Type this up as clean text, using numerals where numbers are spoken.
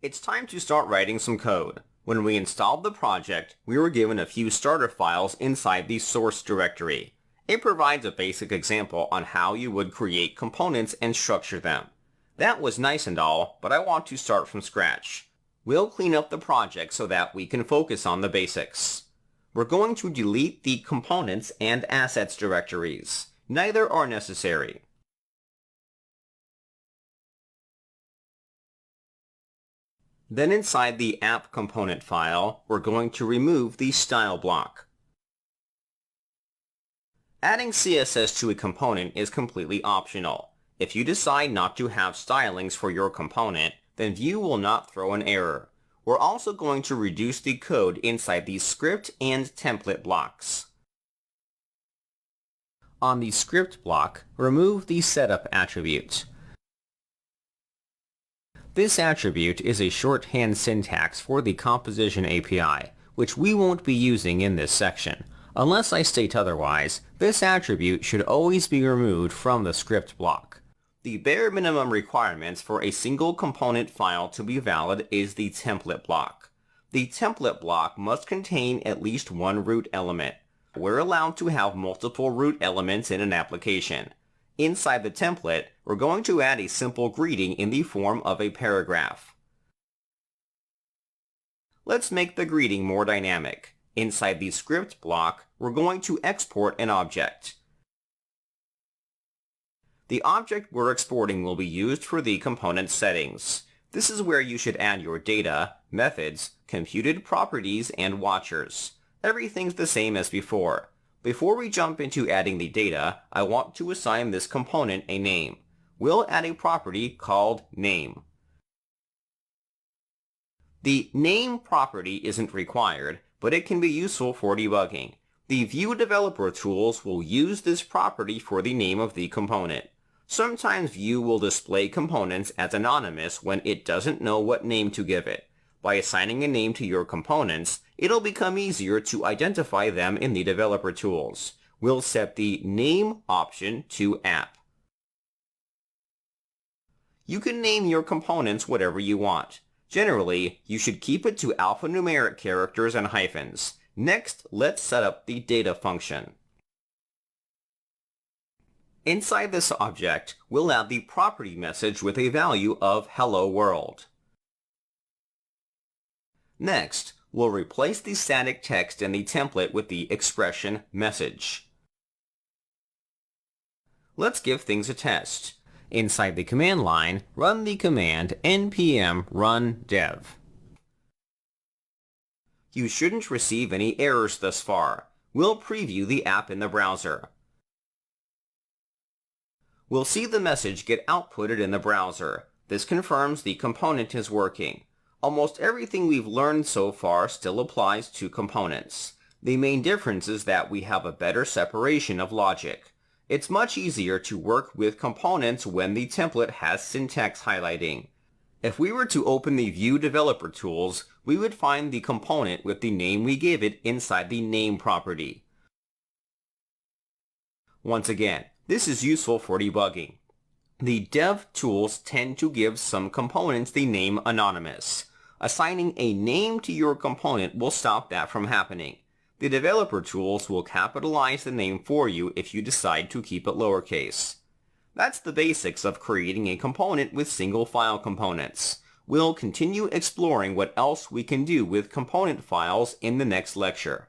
It's time to start writing some code. When we installed the project, we were given a few starter files inside the source directory. It provides a basic example on how you would create components and structure them. That was nice and all, but I want to start from scratch. We'll clean up the project so that we can focus on the basics. We're going to delete the components and assets directories. Neither are necessary. Then inside the app component file, we're going to remove the style block. Adding CSS to a component is completely optional. If you decide not to have stylings for your component, then Vue will not throw an error. We're also going to reduce the code inside the script and template blocks. On the script block, remove the setup attribute. This attribute is a shorthand syntax for the composition API, which we won't be using in this section. Unless I state otherwise, this attribute should always be removed from the script block. The bare minimum requirements for a single component file to be valid is the template block. The template block must contain at least one root element. We're allowed to have multiple root elements in an application. Inside the template, we're going to add a simple greeting in the form of a paragraph. Let's make the greeting more dynamic. Inside the script block, we're going to export an object. The object we're exporting will be used for the component settings. This is where you should add your data, methods, computed properties, and watchers. Everything's the same as before. Before we jump into adding the data, I want to assign this component a name. We'll add a property called name. The name property isn't required, but it can be useful for debugging. The Vue developer tools will use this property for the name of the component. Sometimes Vue will display components as anonymous when it doesn't know what name to give it. By assigning a name to your components, it'll become easier to identify them in the developer tools. We'll set the name option to app. You can name your components whatever you want. Generally, you should keep it to alphanumeric characters and hyphens. Next, let's set up the data function. Inside this object, we'll add the property message with a value of hello world. Next, we'll replace the static text in the template with the expression message. Let's give things a test. Inside the command line, run the command npm run dev. You shouldn't receive any errors thus far. We'll preview the app in the browser. We'll see the message get outputted in the browser. This confirms the component is working. Almost everything we've learned so far still applies to components. The main difference is that we have a better separation of logic. It's much easier to work with components when the template has syntax highlighting. If we were to open the Vue developer tools, we would find the component with the name we gave it inside the name property. Once again, this is useful for debugging. The dev tools tend to give some components the name anonymous. Assigning a name to your component will stop that from happening. The developer tools will capitalize the name for you if you decide to keep it lowercase. That's the basics of creating a component with single file components. We'll continue exploring what else we can do with component files in the next lecture.